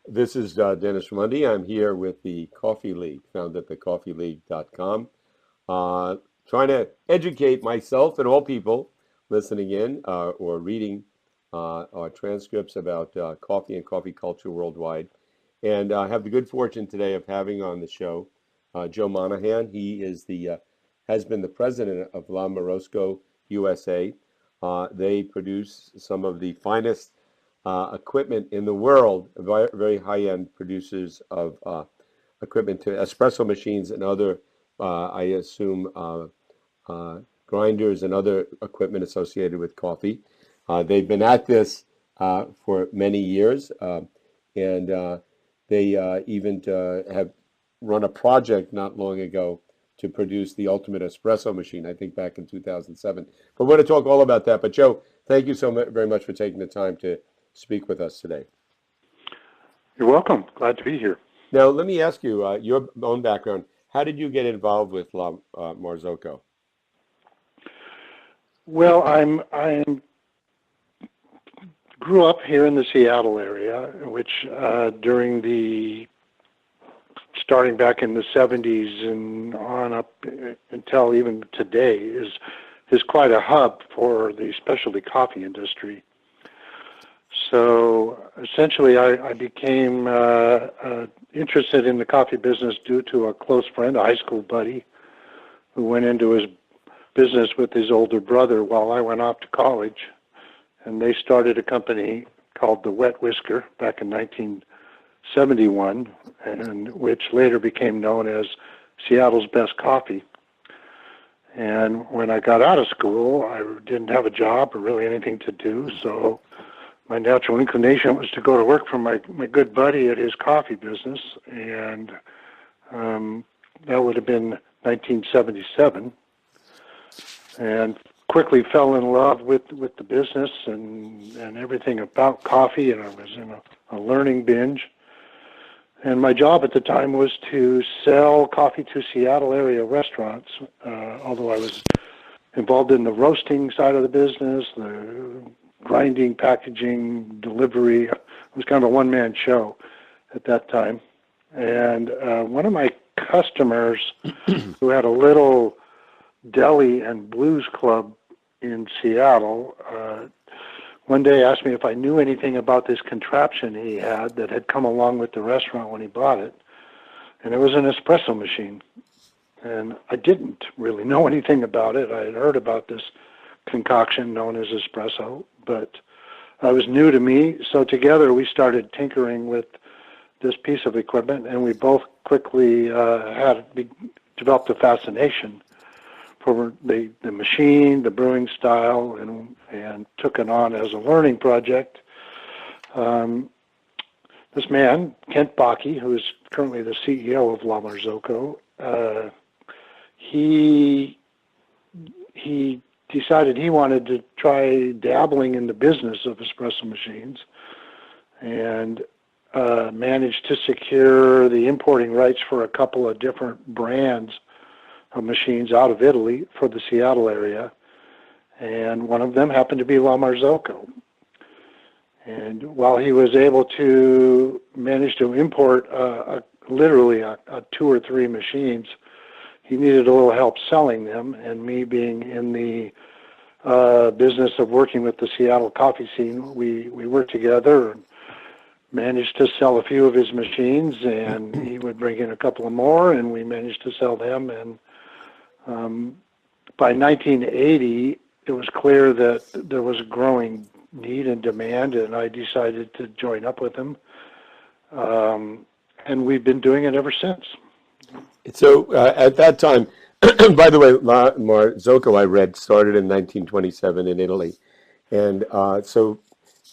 This is Dennis Raimondi. I'm here with the Coffee League, found at thecoffeeleague.com, trying to educate myself and all people listening in or reading our transcripts about coffee and coffee culture worldwide. And I have the good fortune today of having on the show Joe Monaghan. He is has been the president of La Morosco USA. They produce some of the finest equipment in the world, very, very high-end producers of equipment to espresso machines and other, I assume, grinders and other equipment associated with coffee. They've been at this for many years, and they even have run a project not long ago to produce the ultimate espresso machine, I think back in 2007. But we're going to talk all about that. But Joe, thank you so very much for taking the time to speak with us today. You're welcome. Glad to be here. Now, let me ask you your own background. How did you get involved with La Marzocco? Well, I grew up here in the Seattle area, which during the starting back in the 70s and on up until even today is quite a hub for the specialty coffee industry. So essentially, I became interested in the coffee business due to a close friend, a high school buddy, who went into his business with his older brother while I went off to college. And they started a company called the Wet Whisker back in 1971, and which later became known as Seattle's Best Coffee. And when I got out of school, I didn't have a job or really anything to do, so my natural inclination was to go to work for my good buddy at his coffee business, and that would have been 1977, and quickly fell in love with the business and everything about coffee, and I was in a learning binge. And my job at the time was to sell coffee to Seattle area restaurants, although I was involved in the roasting side of the business, the grinding, packaging, delivery. It was kind of a one-man show at that time. And one of my customers who had a little deli and blues club in Seattle one day asked me if I knew anything about this contraption he had that had come along with the restaurant when he bought it. And it was an espresso machine. And I didn't really know anything about it. I had heard about this concoction known as espresso, but it was new to me. So together we started tinkering with this piece of equipment, and we both quickly developed a fascination for the machine, the brewing style, and took it on as a learning project. This man, Kent Bakke, who is currently the CEO of La Marzocco, he decided he wanted to try dabbling in the business of espresso machines, and managed to secure the importing rights for a couple of different brands of machines out of Italy for the Seattle area, and one of them happened to be La Marzocco. And while he was able to manage to import literally a 2 or 3 machines, he needed a little help selling them, and me being in the business of working with the Seattle coffee scene, we worked together and managed to sell a few of his machines, and he would bring in a couple of more, and we managed to sell them. And by 1980, it was clear that there was a growing need and demand, and I decided to join up with him. And we've been doing it ever since. So at that time, by the way, La Marzocco, I read, started in 1927 in Italy. And so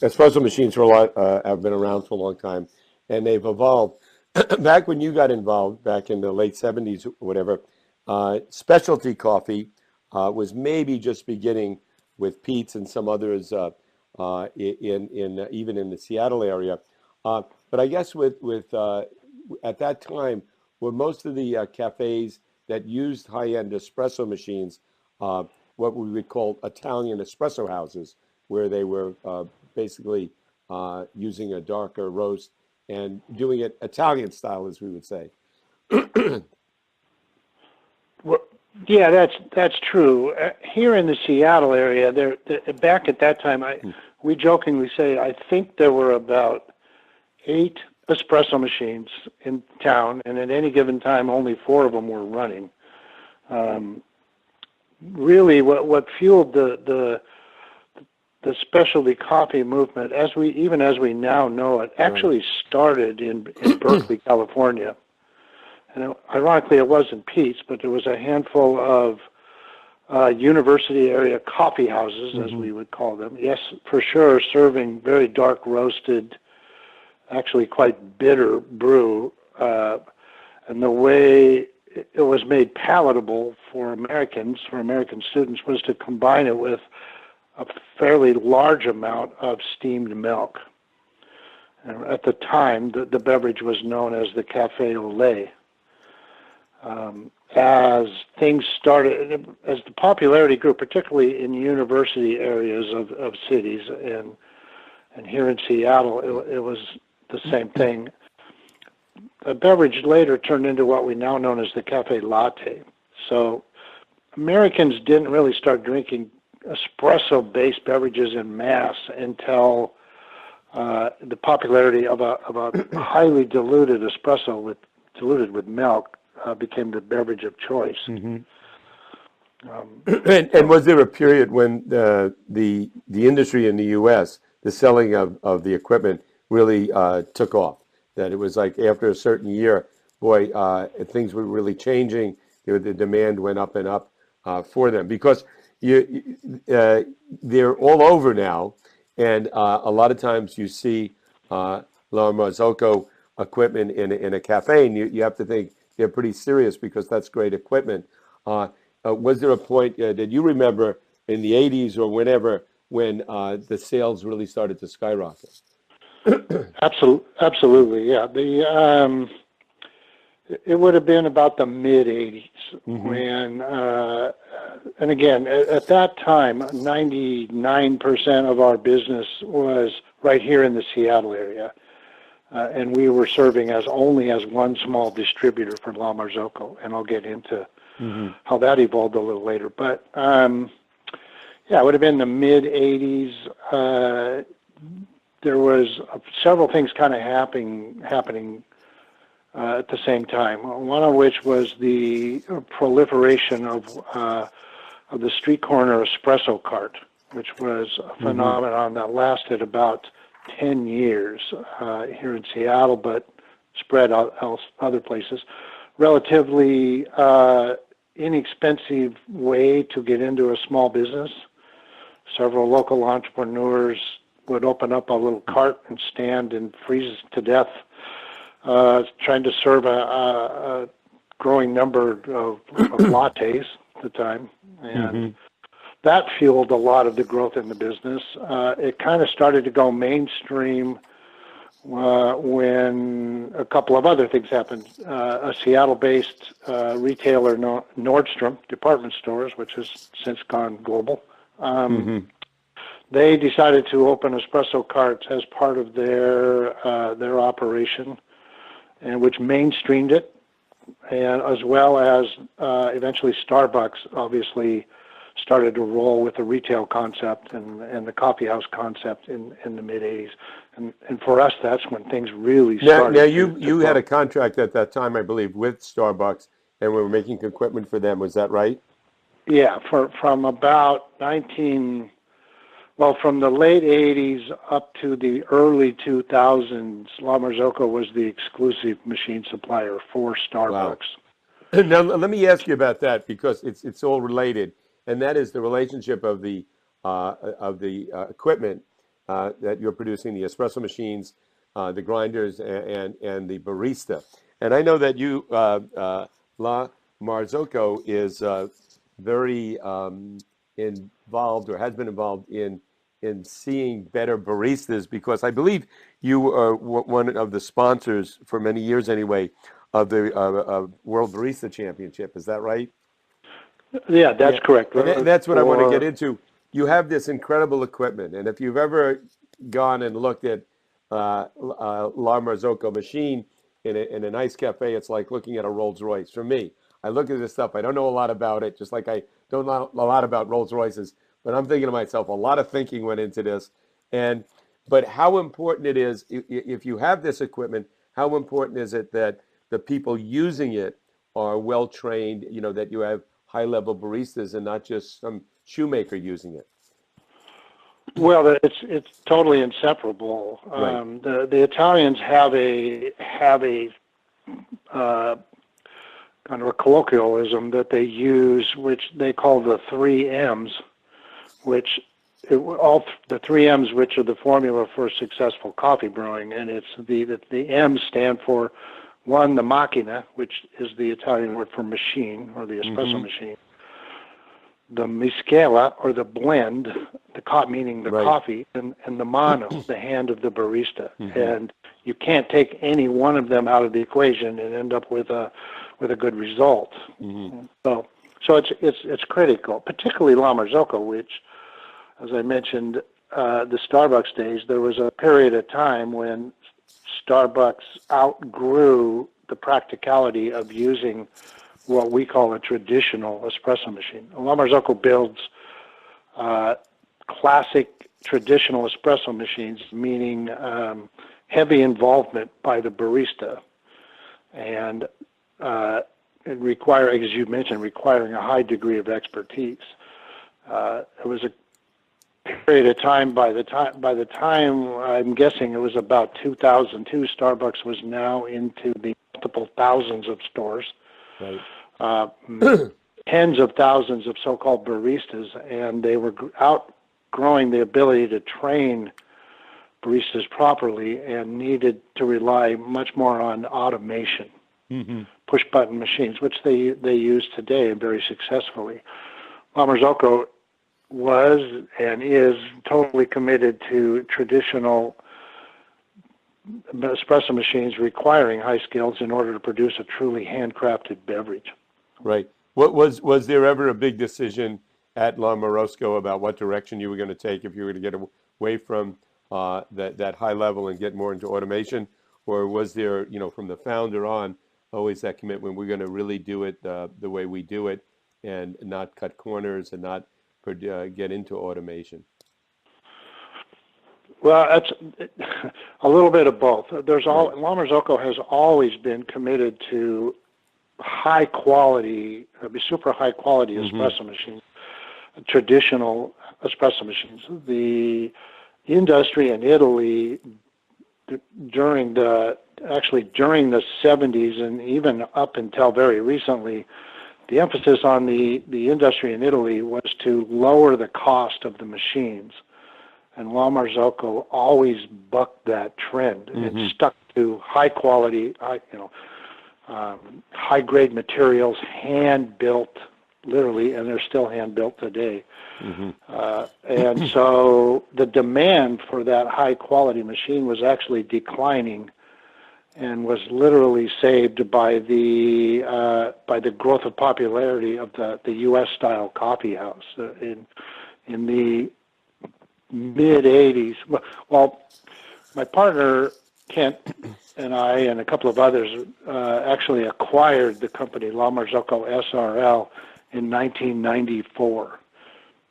espresso machines have been around for a long time, and they've evolved. Back when you got involved, back in the late 70s or whatever, specialty coffee was maybe just beginning with Pete's and some others even in the Seattle area. But I guess at that time, were most of the cafes that used high-end espresso machines what we would call Italian espresso houses, where they were basically using a darker roast and doing it Italian style, as we would say. Well, yeah, that's true. Here in the Seattle area, back at that time, we jokingly say I think there were about 8 espresso machines in town, and at any given time, only 4 of them were running. Really, what fueled the specialty coffee movement, as we now know it, actually started in Berkeley, California. And ironically, it wasn't Pete's, but there was a handful of university area coffee houses, as we would call them. Yes, for sure, serving very dark roasted, actually quite bitter brew. And the way it was made palatable for American students, was to combine it with a fairly large amount of steamed milk. And at the time, the beverage was known as the café au lait. As things started, as the popularity grew, particularly in university areas of cities, and here in Seattle, it was the same thing. The beverage later turned into what we now know as the cafe latte. So Americans didn't really start drinking espresso-based beverages en masse until the popularity of a highly diluted espresso diluted with milk became the beverage of choice. And was there a period when the industry in the U.S., the selling of the equipment really took off? That it was like after a certain year, boy, things were really changing. The demand went up and up for them, because they're all over now, and a lot of times you see La Marzocco equipment in a cafe, and you have to think they're pretty serious, because that's great equipment. Was there a point that you remember in the 80s or whenever when the sales really started to skyrocket? Absolutely, yeah. It would have been about the mid 80s when, and again, at that time, 99% of our business was right here in the Seattle area, and we were serving only as one small distributor for La Marzocco, and I'll get into how that evolved a little later. But yeah, it would have been the mid 80s. There was several things kind of happening at the same time. One of which was the proliferation of the street corner espresso cart, which was a phenomenon that lasted about 10 years here in Seattle, but spread out other places. Relatively inexpensive way to get into a small business. Several local entrepreneurs would open up a little cart and stand and freeze to death, trying to serve a growing number of lattes at the time. And that fueled a lot of the growth in the business. It kind of started to go mainstream when a couple of other things happened. A Seattle-based retailer, Nordstrom department stores, which has since gone global, they decided to open espresso carts as part of their operation, and which mainstreamed it, and as well as eventually Starbucks obviously started to roll with the retail concept and the coffee house concept in the mid 80s, and for us that's when things really started. Now you had a contract at that time, I believe, with Starbucks, and we were making equipment for them. Was that right? Yeah, from about from the late 80s up to the early 2000s, La Marzocco was the exclusive machine supplier for Starbucks. Wow. Now, let me ask you about that, because it's all related, and that is the relationship of the equipment that you're producing, the espresso machines, the grinders, and the barista. And I know that you, La Marzocco, is very involved, or has been involved in seeing better baristas, because I believe you are one of the sponsors for many years anyway of the World Barista Championship. Is that right? Yeah, that's correct. And that's what I want to get into. You have this incredible equipment, and if you've ever gone and looked at La Marzocco machine in a nice cafe, it's like looking at a Rolls Royce. For me, I look at this stuff, I don't know a lot about it, just like I don't know a lot about Rolls Royces, but I'm thinking to myself, a lot of thinking went into this. And but how important it is, if you have this equipment, how important is it that the people using it are well trained, that you have high level baristas and not just some shoemaker using it? Well, it's totally inseparable. Right. The Italians have a kind of a colloquialism that they use, which they call the three M's, which the three M's, which are the formula for successful coffee brewing, and it's the M's stand for one, the macchina, which is the Italian word for machine or the espresso machine. The miscela, or the blend, meaning the coffee, and the mano, the hand of the barista. And you can't take any one of them out of the equation and end up with a good result. So it's critical, particularly La Marzocco, which, as I mentioned, the Starbucks days, there was a period of time when Starbucks outgrew the practicality of using what we call a traditional espresso machine. La Marzocco builds classic traditional espresso machines, meaning heavy involvement by the barista, and it requires, as you mentioned, requiring a high degree of expertise. It was a period of time. By the time I'm guessing it was about 2002, Starbucks was now into the multiple thousands of stores. Right. Tens of thousands of so-called baristas, and they were outgrowing the ability to train baristas properly and needed to rely much more on automation, push-button machines, which they use today very successfully. La Marzocco was and is totally committed to traditional espresso machines requiring high skills in order to produce a truly handcrafted beverage. Right. What was there ever a big decision at La Marzocco about what direction you were going to take if you were to get away from that high level and get more into automation, or was there, from the founder on, always that commitment, we're going to really do it the way we do it and not cut corners and not get into automation? Well, that's a little bit of both. La Marzocco has always been committed to high quality, super high quality espresso machines, traditional espresso machines. The industry in Italy during the 70s and even up until very recently, the emphasis on the industry in Italy was to lower the cost of the machines. And La Marzocco always bucked that trend. It stuck to high quality, high grade materials, hand built, literally, and they're still hand built today. And so the demand for that high quality machine was actually declining, and was literally saved by the growth of popularity of the U.S. style coffee house in the mid 80s. Well, my partner Kent and I and a couple of others actually acquired the company La Marzocco SRL in 1994,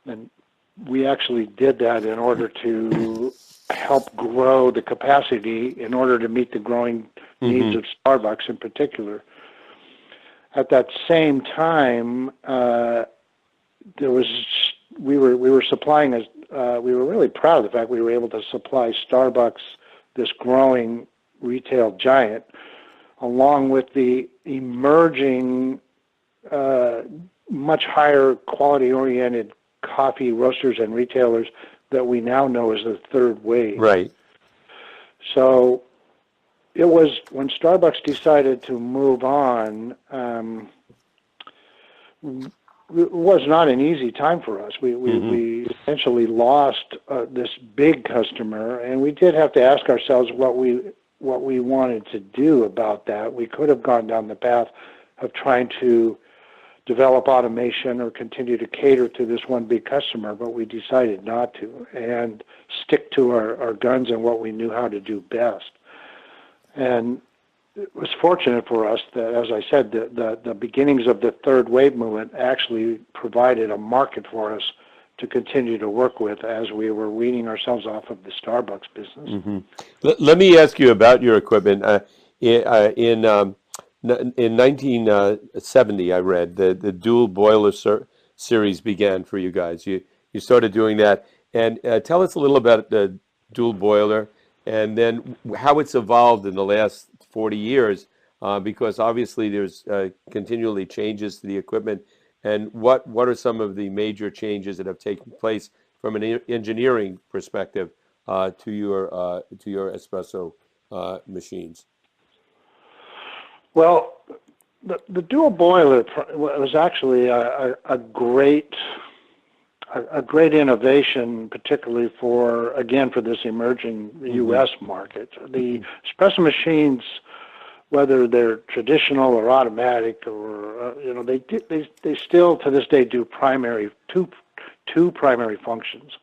and we actually did that in order to help grow the capacity in order to meet the growing needs of Starbucks in particular. At that same time, we were supplying we were really proud of the fact we were able to supply Starbucks, this growing retail giant, along with the emerging much higher quality oriented coffee roasters and retailers that we now know as the third wave. Right. So it was when Starbucks decided to move on, it was not an easy time for us. We essentially lost this big customer, and we did have to ask ourselves what we wanted to do about that. We could have gone down the path of trying to develop automation or continue to cater to this one big customer, but we decided not to and stick to our guns and what we knew how to do best. And it was fortunate for us that, as I said, the beginnings of the third wave movement actually provided a market for us to continue to work with as we were weaning ourselves off of the Starbucks business. Mm-hmm. Let me ask you about your equipment. In 1970, I read the dual boiler series began for you guys. You started doing that, and tell us a little about the dual boiler, and then how it's evolved in the last 40 years, because obviously there's continually changes to the equipment. And what are some of the major changes that have taken place from an engineering perspective to your espresso machines? Well, the dual boiler was actually a great innovation, particularly for this emerging U.S. market. The espresso machines, whether they're traditional or automatic, or they still to this day do two primary functions.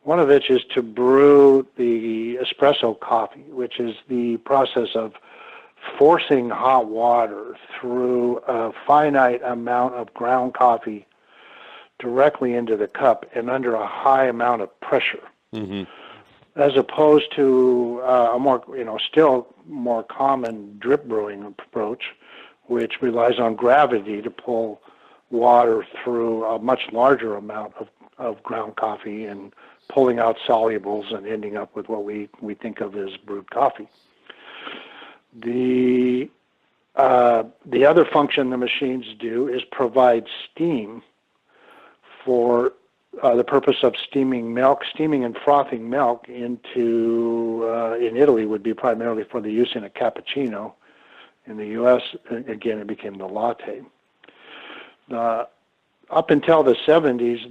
One of which is to brew the espresso coffee, which is the process of forcing hot water through a finite amount of ground coffee directly into the cup and under a high amount of pressure. Mm-hmm. As opposed to a more, still more common drip brewing approach, which relies on gravity to pull water through a much larger amount of ground coffee and pulling out solubles and ending up with what we think of as brewed coffee. The other function the machines do is provide steam for the purpose of steaming and frothing milk into, in Italy would be primarily for the use in a cappuccino. In the U.S., again, it became the latte. Up until the 70s,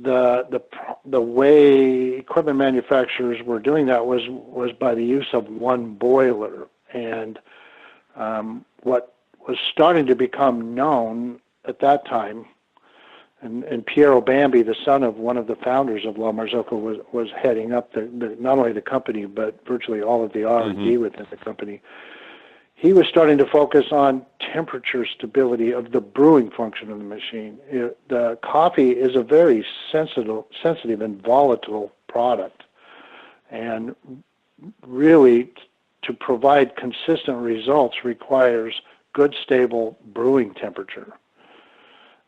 the way equipment manufacturers were doing that was by the use of one boiler. And what was starting to become known at that time, and Piero Bambi, the son of one of the founders of La Marzocco, was heading up not only the company, but virtually all of the R&D within the company. He was starting to focus on temperature stability of the brewing function of the machine. The coffee is a very sensitive and volatile product. And really, to provide consistent results requires good, stable brewing temperature.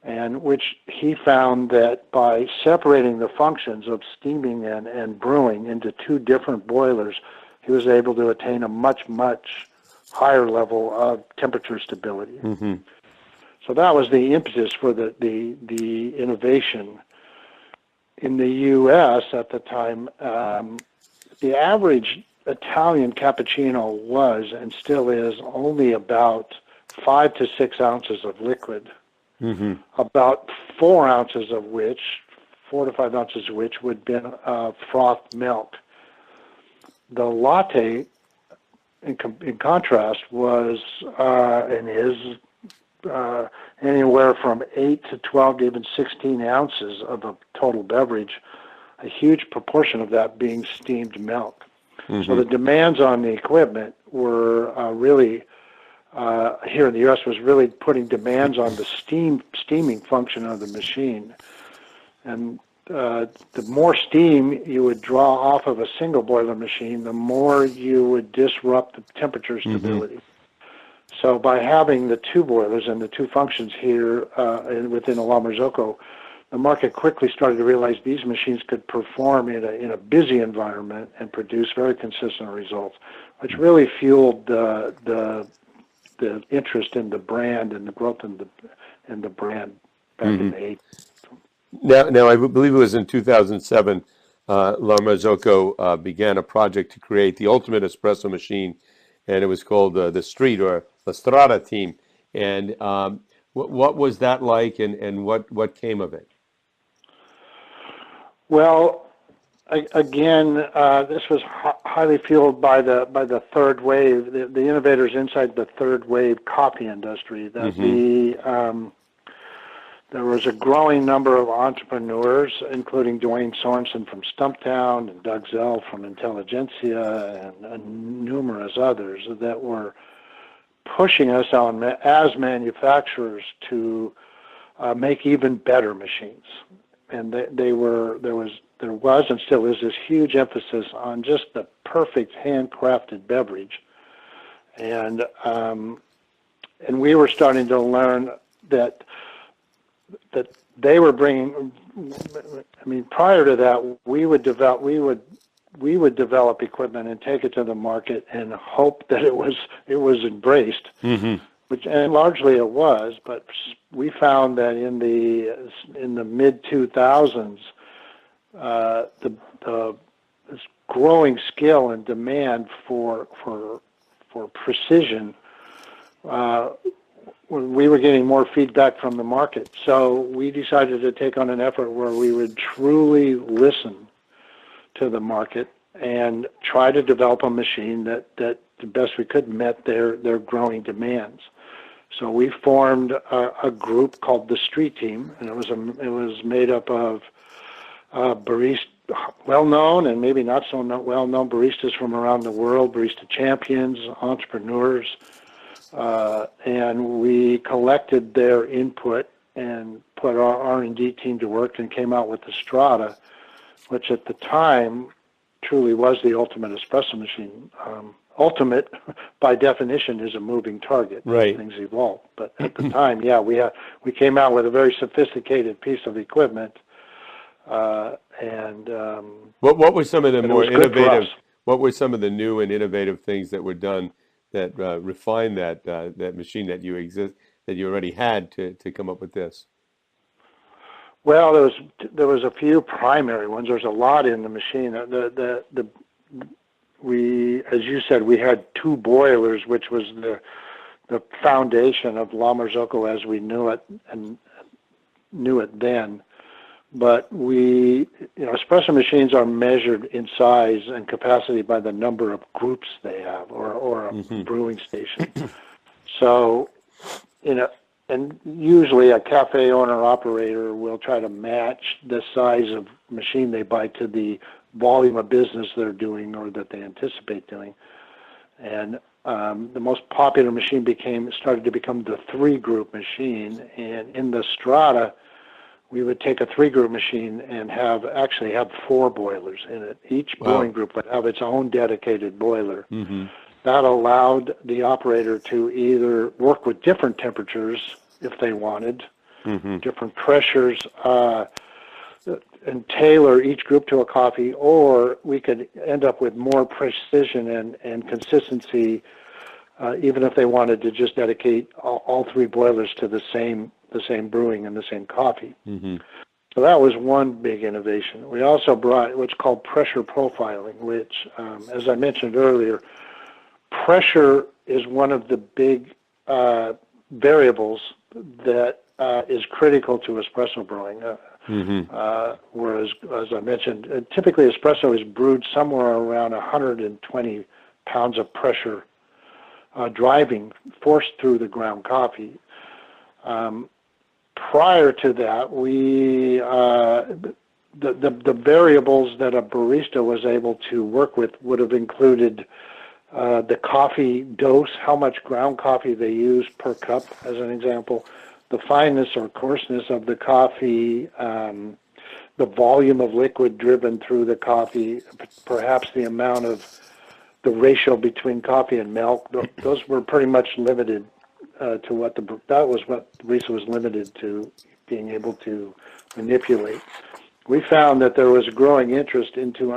And which he found that by separating the functions of steaming and brewing into two different boilers, he was able to attain a much, much higher level of temperature stability. Mm-hmm. So that was the impetus for the innovation. In the U.S. at the time, the average Italian cappuccino was and still is only about 5 to 6 ounces of liquid. Mm-hmm. About 4 to 5 ounces of which would be frothed milk. The latte, in contrast, was and is anywhere from 8 to 12 to even 16 ounces of a total beverage, a huge proportion of that being steamed milk. Mm-hmm. So the demands on the equipment were really, here in the U.S., was really putting demands on the steaming function of the machine. And the more steam you would draw off of a single boiler machine, the more you would disrupt the temperature stability. Mm-hmm. So by having the two boilers and the two functions here within a La Marzocco, the market quickly started to realize these machines could perform in a busy environment and produce very consistent results, which really fueled the interest in the brand and the growth in the brand back in the 80s. Now, I believe it was in 2007, La Marzocco began a project to create the ultimate espresso machine, and it was called the Street or La Strada team. And what was that like, and what came of it? Well, again, this was highly fueled by the third wave, the innovators inside the third wave coffee industry. That there was a growing number of entrepreneurs, including Dwayne Sorensen from Stumptown and Doug Zell from Intelligentsia and numerous others that were pushing us on as manufacturers to make even better machines. And there was and still is this huge emphasis on just the perfect handcrafted beverage. And we were starting to learn that they were bringing. I mean, prior to that, we would develop equipment and take it to the market and hope that it was embraced, which and largely it was. But we found that in the mid 2000s, this growing skill and demand for precision. We were getting more feedback from the market. So we decided to take on an effort where we would truly listen to the market and try to develop a machine that the best we could met their growing demands. So we formed a group called the Street Team, and it was made up of barista, well-known and maybe not so well-known baristas from around the world, barista champions, entrepreneurs, and we collected their input and put our R&D team to work and came out with the Strata, which at the time truly was the ultimate espresso machine. Ultimate, by definition, is a moving target. Right. Things evolve. But at the time, yeah, we came out with a very sophisticated piece of equipment. What were some of the more innovative? us. What were some of the new and innovative things that were done that refined that machine that you already had to come up with this? Well, there was a few primary ones. There's a lot in the machine. As you said, we had two boilers, which was the foundation of La Marzocco as we knew it and knew it then. But espresso machines are measured in size and capacity by the number of groups they have, or a brewing station. So, and usually a cafe owner operator will try to match the size of machine they buy to the volume of business they're doing or that they anticipate doing. And the most popular machine started to become the 3-group machine. And in the Strata, we would take a 3-group machine and have 4 boilers in it. Each brewing group would have its own dedicated boiler. That allowed the operator to either work with different temperatures if they wanted, different pressures, and tailor each group to a coffee, or we could end up with more precision and consistency, even if they wanted to just dedicate all 3 boilers to the same brewing and the same coffee. So that was one big innovation. We also brought what's called pressure profiling, which, as I mentioned earlier, pressure is one of the big variables that is critical to espresso brewing. Whereas, as I mentioned, typically espresso is brewed somewhere around 120 pounds of pressure driving, forced through the ground coffee. Prior to that, the variables that a barista was able to work with would have included the coffee dose, how much ground coffee they use per cup, as an example, the fineness or coarseness of the coffee, the volume of liquid driven through the coffee, perhaps the amount of the ratio between coffee and milk. Those were pretty much limited to what the barista was limited to being able to manipulate. We found that there was a growing interest into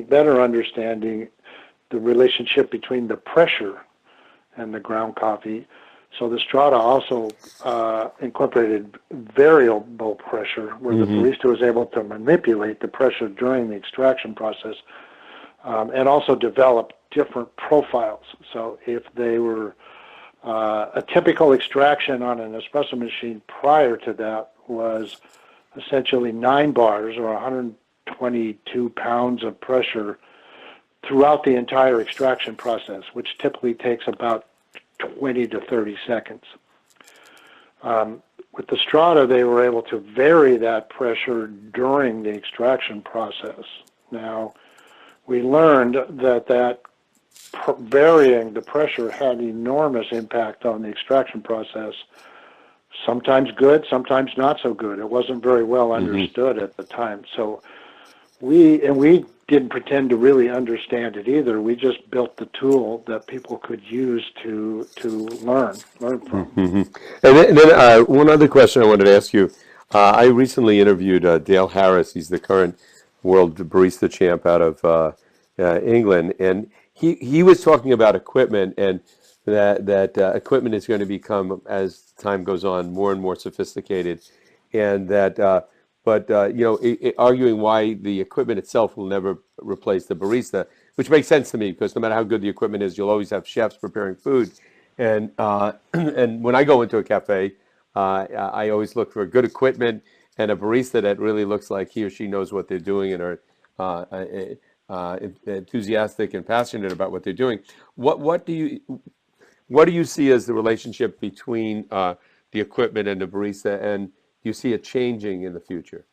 better understanding the relationship between the pressure and the ground coffee. So the Strata also incorporated variable pressure, where the barista was able to manipulate the pressure during the extraction process, and also develop different profiles. So if they were a typical extraction on an espresso machine prior to that was essentially 9 bars or 122 pounds of pressure throughout the entire extraction process, which typically takes about 20 to 30 seconds. with the strata, they were able to vary that pressure during the extraction process. Now, we learned that varying the pressure had enormous impact on the extraction process. Sometimes good, sometimes not so good. It wasn't very well understood at the time. So we didn't pretend to really understand it either. We just built the tool that people could use to learn from. And then one other question I wanted to ask you. I recently interviewed Dale Harris. He's the current world barista champ out of England, and he was talking about equipment, and that equipment is going to become, as time goes on, more and more sophisticated, and that arguing why the equipment itself will never replace the barista, which makes sense to me, because no matter how good the equipment is, you'll always have chefs preparing food. And and when I go into a cafe, I always look for good equipment and a barista that really looks like he or she knows what they're doing and are enthusiastic and passionate about what they're doing. What do you see as the relationship between the equipment and the barista, and do you see it changing in the future?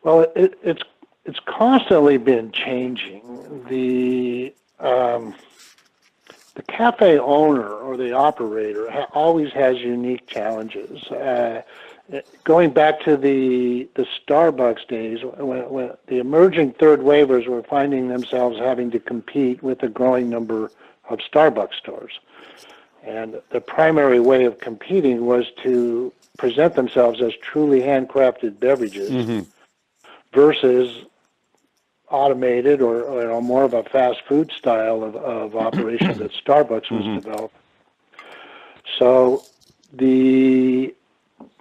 Well, it's constantly been changing. The cafe owner or the operator always has unique challenges. Going back to the Starbucks days, when the emerging third wavers were finding themselves having to compete with a growing number of Starbucks stores. And the primary way of competing was to present themselves as truly handcrafted beverages versus automated or more of a fast food style of operation that Starbucks was developing. So the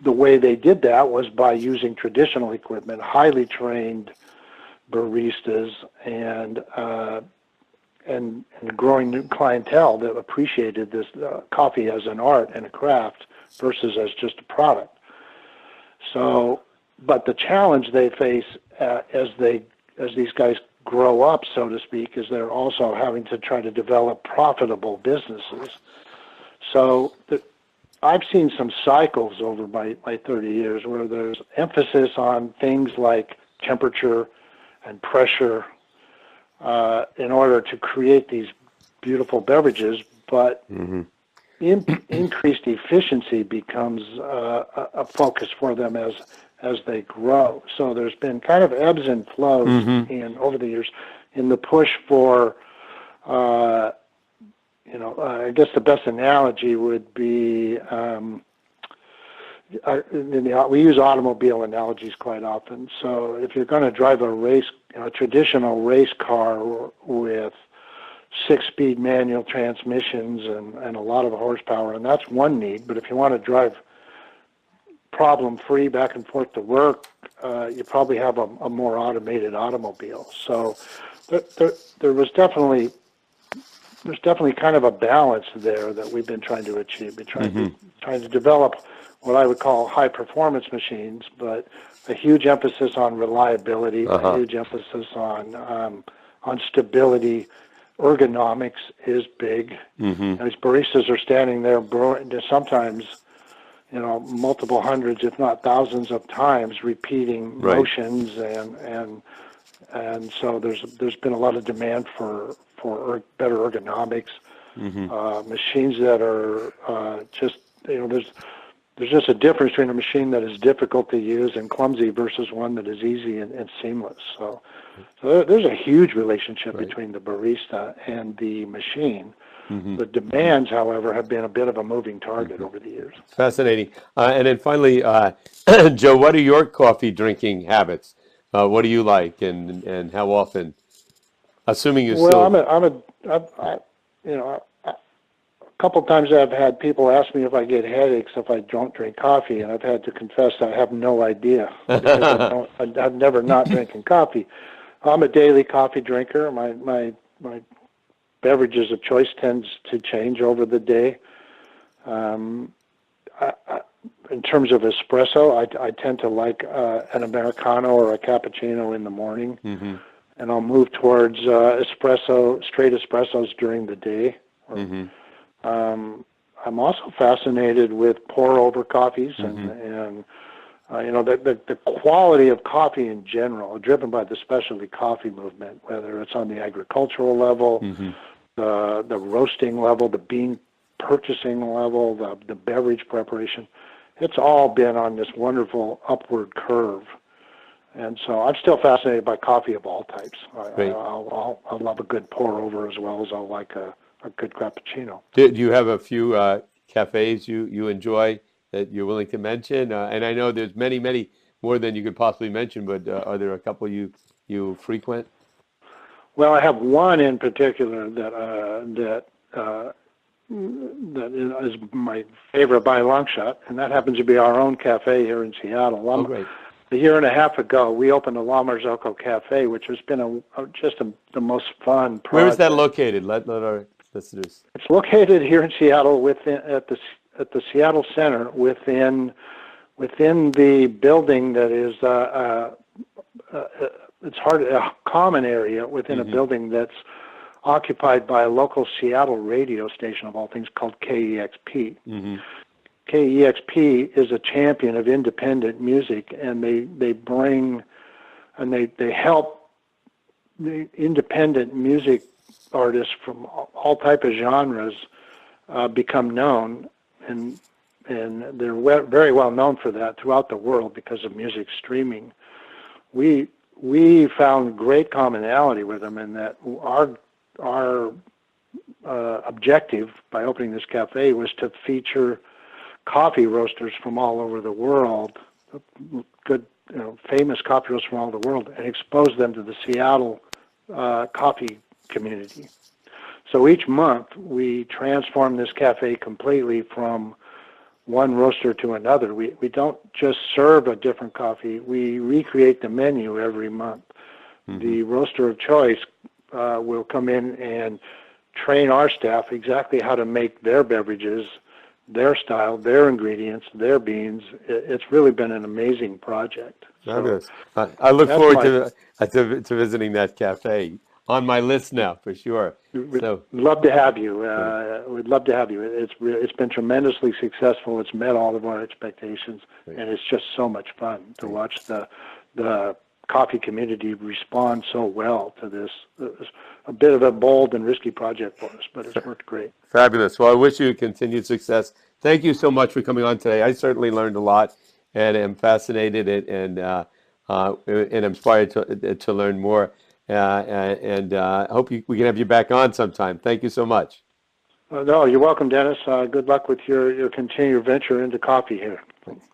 way they did that was by using traditional equipment, highly trained baristas, and growing new clientele that appreciated this coffee as an art and a craft versus as just a product. So, but the challenge they face as these guys grow up, so to speak, is they're also having to try to develop profitable businesses. So I've seen some cycles over my 30 years where there's emphasis on things like temperature and pressure in order to create these beautiful beverages, but increased efficiency becomes a focus for them as they grow. So there's been kind of ebbs and flows over the years in the push for, I guess the best analogy would be, we use automobile analogies quite often. So if you're going to drive a traditional race car with 6-speed manual transmissions and a lot of horsepower, and that's one need, but if you want to drive problem-free back and forth to work, you probably have a more automated automobile. So there's definitely kind of a balance there that we've been trying to achieve. We're trying to develop what I would call high-performance machines, but a huge emphasis on reliability, a huge emphasis on stability. Ergonomics is big. As baristas are standing there brewing, sometimes multiple hundreds, if not thousands of times, repeating motions, and so there's been a lot of demand for better ergonomics, machines that are just there's just a difference between a machine that is difficult to use and clumsy versus one that is easy and seamless. So there's a huge relationship between the barista and the machine. The demands, however, have been a bit of a moving target over the years. Fascinating. And then finally, Joe, what are your coffee drinking habits? What do you like, and how often? Assuming you still. A couple of times I've had people ask me if I get headaches if I don't drink coffee, and I've had to confess I have no idea because I've never not drinking coffee. I'm a daily coffee drinker. My beverages of choice tends to change over the day. In terms of espresso, I tend to like an Americano or a cappuccino in the morning, and I'll move towards straight espressos during the day. I'm also fascinated with pour-over coffees Mm-hmm. and the quality of coffee in general, driven by the specialty coffee movement, whether it's on the agricultural level, Mm-hmm. the roasting level, the bean purchasing level, the beverage preparation. It's all been on this wonderful upward curve. And so I'm still fascinated by coffee of all types. I'll love a good pour-over as well as I'll like a good cappuccino. Do you have a few cafes you enjoy that you're willing to mention? And I know there's many, many more than you could possibly mention, but are there a couple you frequent? Well, I have one in particular that is my favorite by a long shot, and that happens to be our own cafe here in Seattle. Oh, great. A year and a half ago, we opened a La Marzocco Cafe, which has been the most fun project. Where is that located? Let our listeners. It's located here in Seattle, at the Seattle Center, within the building that is a common area within Mm-hmm. a building that's occupied by a local Seattle radio station of all things called KEXP. Mm-hmm. KEXP is a champion of independent music, and they bring and they help the independent music artists from all type of genres become known, and they're very well known for that throughout the world because of music streaming. We found great commonality with them in that our objective by opening this cafe was to feature coffee roasters from all over the world, good, famous coffee roasters from all over the world, and expose them to the Seattle coffee community. So each month we transform this cafe completely from one roaster to another. We don't just serve a different coffee, we recreate the menu every month. Mm-hmm. The roaster of choice will come in and train our staff exactly how to make their beverages, their style, their ingredients, their beans. It's really been an amazing project. Fabulous. I look forward to visiting that cafe. On my list now, for sure. We'd love to have you. We'd love to have you. It's been tremendously successful. It's met all of our expectations, and it's just so much fun to watch the coffee community respond so well to this. It's a bit of a bold and risky project for us, but it's worked great. Fabulous. Well, I wish you continued success. Thank you so much for coming on today. I certainly learned a lot, and am fascinated and inspired to learn more. And I hope we can have you back on sometime. Thank you so much. No, you're welcome, Dennis. Good luck with your continued venture into coffee here. Thanks.